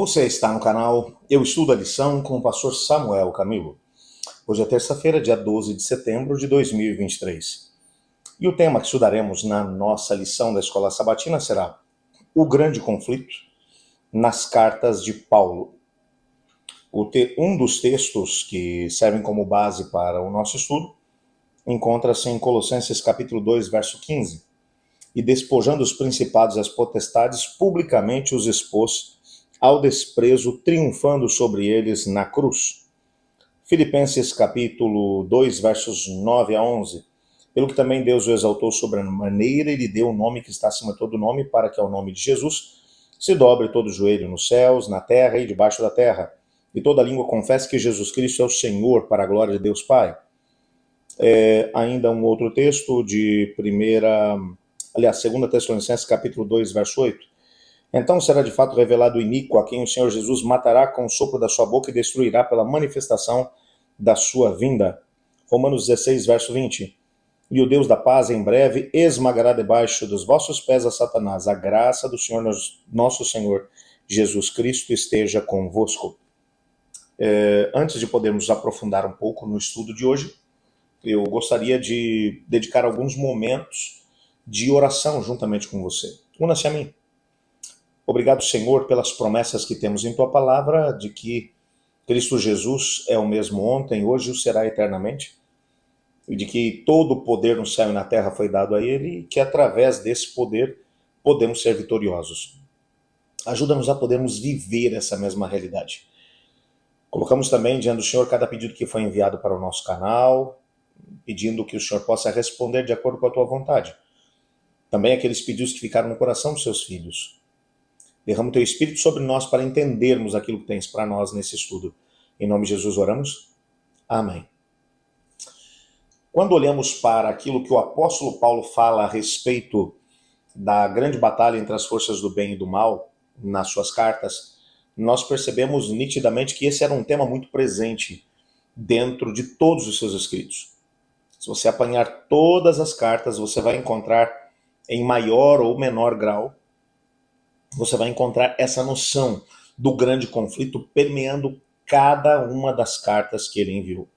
Você está no canal Eu Estudo a Lição com o pastor Samuel Camilo. Hoje é terça-feira, dia 12 de setembro de 2023. E o tema que estudaremos na nossa lição da Escola Sabatina será o grande conflito nas cartas de Paulo. Um dos textos que servem como base para o nosso estudo encontra-se em Colossenses capítulo 2, verso 15. E despojando os principados e as potestades, publicamente os expôs ao desprezo, triunfando sobre eles na cruz. Filipenses capítulo 2, versos 9 a 11. Pelo que também Deus o exaltou sobremaneira e lhe deu o nome que está acima de todo nome, para que ao nome de Jesus se dobre todo o joelho nos céus, na terra e debaixo da terra, e toda língua confesse que Jesus Cristo é o Senhor, para a glória de Deus Pai. Ainda um outro texto de 2 Tessalonicenses capítulo 2, verso 8. Então será de fato revelado o iníquo, a quem o Senhor Jesus matará com o sopro da sua boca e destruirá pela manifestação da sua vinda. Romanos 16, verso 20. E o Deus da paz em breve esmagará debaixo dos vossos pés a Satanás. A graça do Senhor nosso Senhor Jesus Cristo esteja convosco. Antes de podermos aprofundar um pouco no estudo de hoje, eu gostaria de dedicar alguns momentos de oração juntamente com você. Una-se a mim. Obrigado, Senhor, pelas promessas que temos em Tua Palavra, de que Cristo Jesus é o mesmo ontem, hoje o será eternamente, e de que todo o poder no céu e na terra foi dado a Ele, e que através desse poder podemos ser vitoriosos. Ajuda-nos a podermos viver essa mesma realidade. Colocamos também diante do Senhor cada pedido que foi enviado para o nosso canal, pedindo que o Senhor possa responder de acordo com a Tua vontade. Também aqueles pedidos que ficaram no coração dos Seus filhos. Derrama o Teu Espírito sobre nós para entendermos aquilo que Tens para nós nesse estudo. Em nome de Jesus oramos. Amém. Quando olhamos para aquilo que o apóstolo Paulo fala a respeito da grande batalha entre as forças do bem e do mal, nas suas cartas, nós percebemos nitidamente que esse era um tema muito presente dentro de todos os seus escritos. Se você apanhar todas as cartas, você vai encontrar, em maior ou menor grau, você vai encontrar essa noção do grande conflito permeando cada uma das cartas que ele enviou.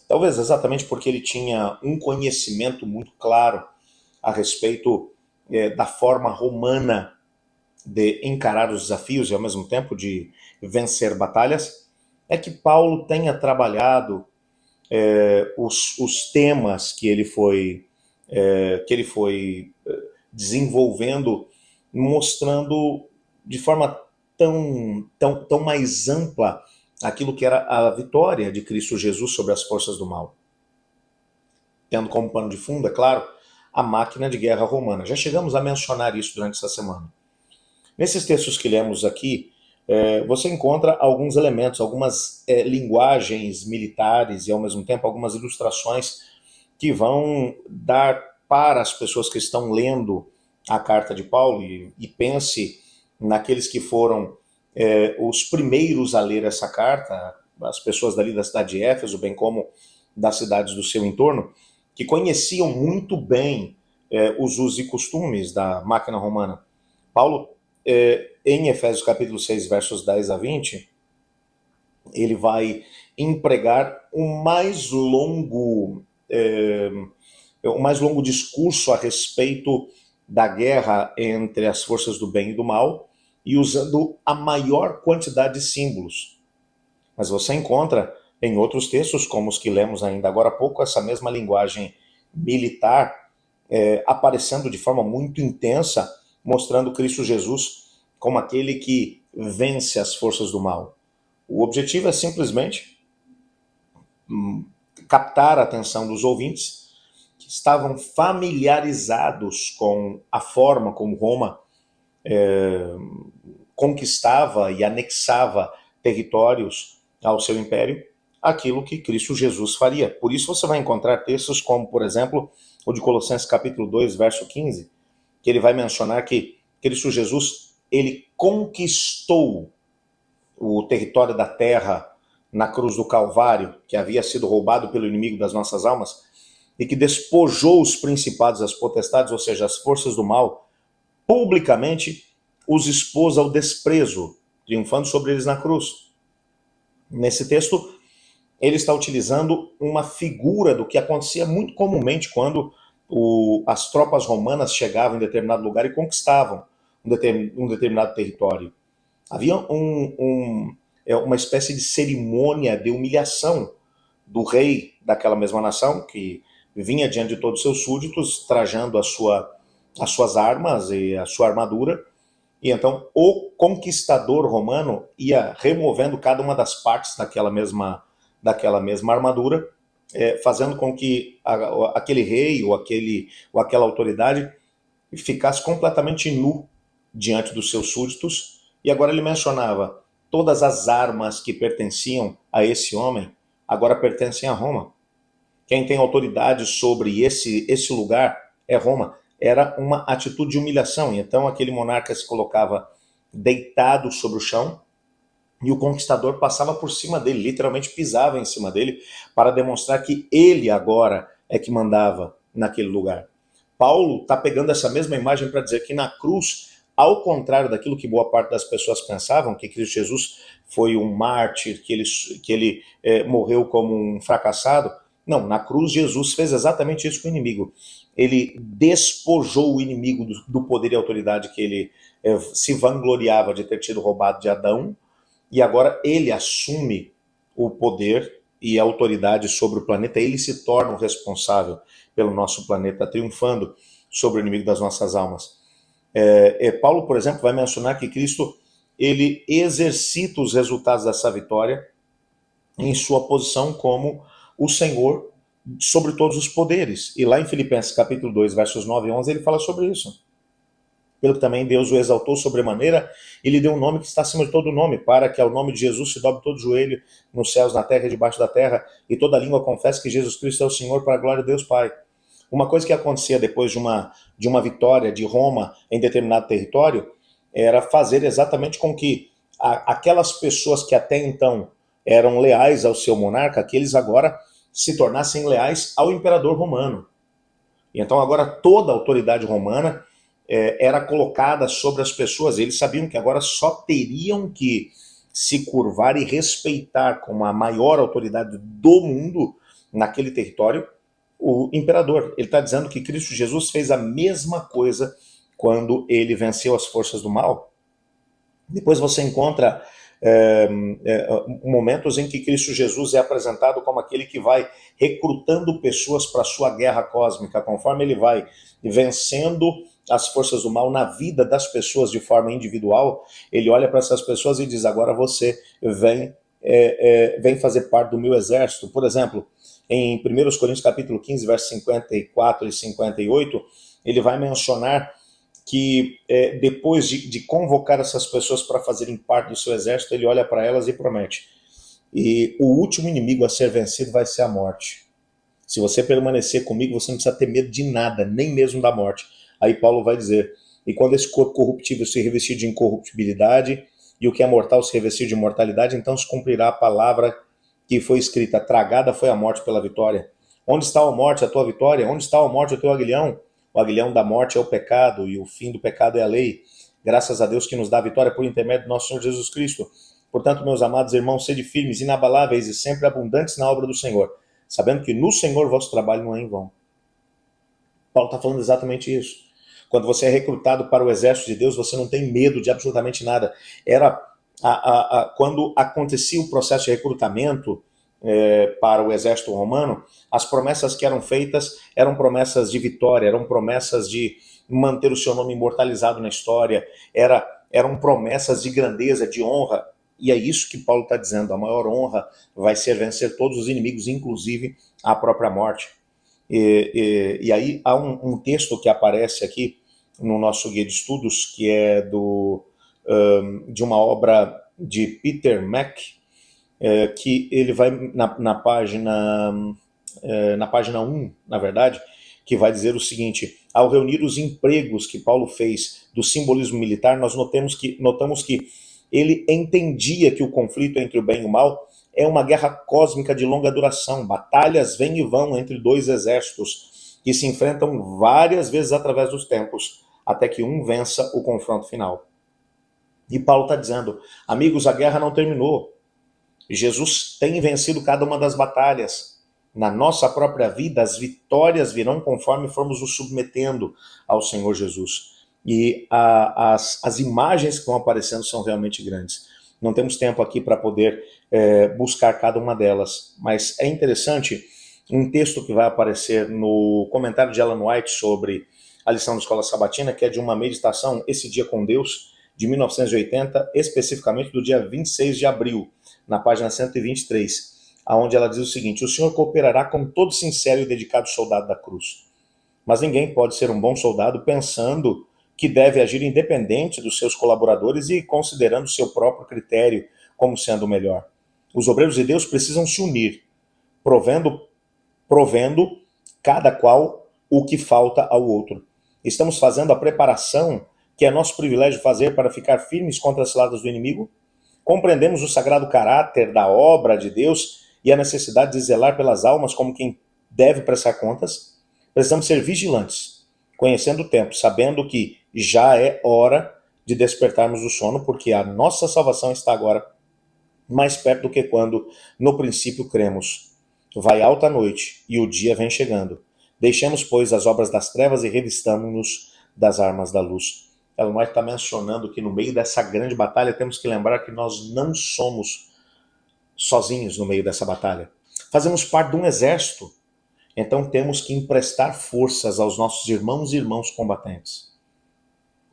Talvez exatamente porque ele tinha um conhecimento muito claro a respeito da forma romana de encarar os desafios e ao mesmo tempo de vencer batalhas, é que Paulo tenha trabalhado os temas que ele foi desenvolvendo, mostrando de forma tão mais ampla aquilo que era a vitória de Cristo Jesus sobre as forças do mal. Tendo como pano de fundo, é claro, a máquina de guerra romana. Já chegamos a mencionar isso durante essa semana. Nesses textos que lemos aqui, você encontra alguns elementos, algumas linguagens militares e ao mesmo tempo algumas ilustrações que vão dar para as pessoas que estão lendo a carta de Paulo, e pense naqueles que foram os primeiros a ler essa carta, as pessoas dali da cidade de Éfeso, bem como das cidades do seu entorno, que conheciam muito bem os usos e costumes da máquina romana. Paulo, em Efésios capítulo 6, versos 10 a 20, ele vai empregar o mais longo discurso a respeito da guerra entre as forças do bem e do mal, e usando a maior quantidade de símbolos. Mas você encontra em outros textos, como os que lemos ainda agora há pouco, essa mesma linguagem militar aparecendo de forma muito intensa, mostrando Cristo Jesus como aquele que vence as forças do mal. O objetivo é simplesmente captar a atenção dos ouvintes que estavam familiarizados com a forma como Roma conquistava e anexava territórios ao seu império, aquilo que Cristo Jesus faria. Por isso você vai encontrar textos como, por exemplo, o de Colossenses capítulo 2, verso 15, que ele vai mencionar que Cristo Jesus, ele conquistou o território da terra na cruz do Calvário, que havia sido roubado pelo inimigo das nossas almas, e que despojou os principados, as potestades, ou seja, as forças do mal, publicamente os expôs ao desprezo, triunfando sobre eles na cruz. Nesse texto, ele está utilizando uma figura do que acontecia muito comumente quando as tropas romanas chegavam em determinado lugar e conquistavam um determinado território. Havia uma espécie de cerimônia de humilhação do rei daquela mesma nação, que vinha diante de todos os seus súditos, trajando as suas armas e a sua armadura, e então o conquistador romano ia removendo cada uma das partes daquela mesma armadura, fazendo com que aquele rei ou aquela autoridade ficasse completamente nu diante dos seus súditos. E agora ele mencionava: todas as armas que pertenciam a esse homem agora pertencem a Roma. Quem tem autoridade sobre esse lugar é Roma. Era uma atitude de humilhação. Então aquele monarca se colocava deitado sobre o chão e o conquistador passava por cima dele, literalmente pisava em cima dele, para demonstrar que ele agora é que mandava naquele lugar. Paulo está pegando essa mesma imagem para dizer que na cruz, ao contrário daquilo que boa parte das pessoas pensavam, que Cristo Jesus foi um mártir, que ele morreu como um fracassado, não, na cruz Jesus fez exatamente isso com o inimigo. Ele despojou o inimigo do poder e autoridade que ele se vangloriava de ter tido roubado de Adão, e agora ele assume o poder e a autoridade sobre o planeta. Ele se torna o responsável pelo nosso planeta, triunfando sobre o inimigo das nossas almas. Paulo, por exemplo, vai mencionar que Cristo ele exercita os resultados dessa vitória em sua posição como o Senhor sobre todos os poderes. E lá em Filipenses capítulo 2, versos 9 e 11, ele fala sobre isso. Pelo que também Deus o exaltou sobremaneira e lhe deu um nome que está acima de todo nome, para que ao nome de Jesus se dobre todo joelho nos céus, na terra e debaixo da terra, e toda língua confesse que Jesus Cristo é o Senhor, para a glória de Deus Pai. Uma coisa que acontecia depois de uma vitória de Roma em determinado território era fazer exatamente com que aquelas pessoas que até então eram leais ao seu monarca, que eles agora se tornassem leais ao imperador romano. E então agora toda a autoridade romana era colocada sobre as pessoas. Eles sabiam que agora só teriam que se curvar e respeitar como a maior autoridade do mundo naquele território o imperador. Ele está dizendo que Cristo Jesus fez a mesma coisa quando ele venceu as forças do mal. Depois você encontra momentos em que Cristo Jesus é apresentado como aquele que vai recrutando pessoas para a sua guerra cósmica, conforme ele vai vencendo as forças do mal na vida das pessoas de forma individual. Ele olha para essas pessoas e diz: agora você vem fazer parte do meu exército. Por exemplo, em 1 Coríntios capítulo 15, versos 54 e 58, ele vai mencionar que depois de convocar essas pessoas para fazerem parte do seu exército, ele olha para elas e promete: e o último inimigo a ser vencido vai ser a morte. Se você permanecer comigo, você não precisa ter medo de nada, nem mesmo da morte. Aí Paulo vai dizer: e quando esse corpo corruptível se revestir de incorruptibilidade, e o que é mortal se revestir de imortalidade, então se cumprirá a palavra que foi escrita: tragada foi a morte pela vitória. Onde está a morte, a tua vitória? Onde está a morte, o teu aguilhão? O aguilhão da morte é o pecado, e o fim do pecado é a lei. Graças a Deus que nos dá a vitória por intermédio do nosso Senhor Jesus Cristo. Portanto, meus amados irmãos, sede firmes, inabaláveis e sempre abundantes na obra do Senhor, sabendo que no Senhor vosso trabalho não é em vão. Paulo está falando exatamente isso. Quando você é recrutado para o exército de Deus, você não tem medo de absolutamente nada. Quando acontecia o processo de recrutamento para o exército romano, as promessas que eram feitas eram promessas de vitória, eram promessas de manter o seu nome imortalizado na história, eram promessas de grandeza, de honra. E é isso que Paulo está dizendo: a maior honra vai ser vencer todos os inimigos, inclusive a própria morte. E aí há um texto que aparece aqui no nosso guia de estudos, que é de uma obra de Peter Mac, que ele vai na página 1, na verdade, que vai dizer o seguinte: ao reunir os empregos que Paulo fez do simbolismo militar, nós notamos que ele entendia que o conflito entre o bem e o mal é uma guerra cósmica de longa duração. Batalhas vêm e vão entre dois exércitos que se enfrentam várias vezes através dos tempos, até que um vença o confronto final. E Paulo está dizendo, amigos, a guerra não terminou. Jesus tem vencido cada uma das batalhas. Na nossa própria vida, as vitórias virão conforme formos nos submetendo ao Senhor Jesus. E as imagens que vão aparecendo são realmente grandes. Não temos tempo aqui para poder buscar cada uma delas, mas é interessante um texto que vai aparecer no comentário de Ellen White sobre a lição da Escola Sabatina, que é de uma meditação, Esse Dia com Deus, de 1980, especificamente do dia 26 de abril, na página 123, onde ela diz o seguinte: o Senhor cooperará com todo sincero e dedicado soldado da cruz. Mas ninguém pode ser um bom soldado pensando que deve agir independente dos seus colaboradores e considerando seu próprio critério como sendo o melhor. Os obreiros de Deus precisam se unir, provendo cada qual o que falta ao outro. Estamos fazendo a preparação que é nosso privilégio fazer para ficar firmes contra as ciladas do inimigo? Compreendemos o sagrado caráter da obra de Deus e a necessidade de zelar pelas almas como quem deve prestar contas? Precisamos ser vigilantes, conhecendo o tempo, sabendo que já é hora de despertarmos do sono, porque a nossa salvação está agora mais perto do que quando no princípio cremos. Vai alta a noite e o dia vem chegando. Deixemos, pois, as obras das trevas e revistamo-nos das armas da luz. Ellen White está mencionando que no meio dessa grande batalha temos que lembrar que nós não somos sozinhos no meio dessa batalha. Fazemos parte de um exército. Então temos que emprestar forças aos nossos irmãos e irmãos combatentes.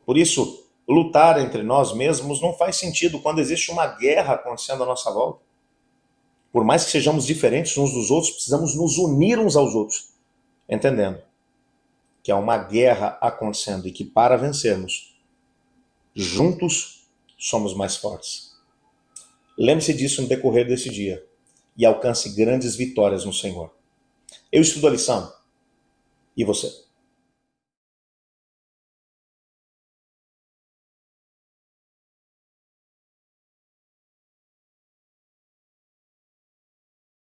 Por isso, lutar entre nós mesmos não faz sentido quando existe uma guerra acontecendo à nossa volta. Por mais que sejamos diferentes uns dos outros, precisamos nos unir uns aos outros, entendendo que há uma guerra acontecendo e que para vencermos, juntos somos mais fortes. Lembre-se disso no decorrer desse dia e alcance grandes vitórias no Senhor. Eu estudo a lição. E você?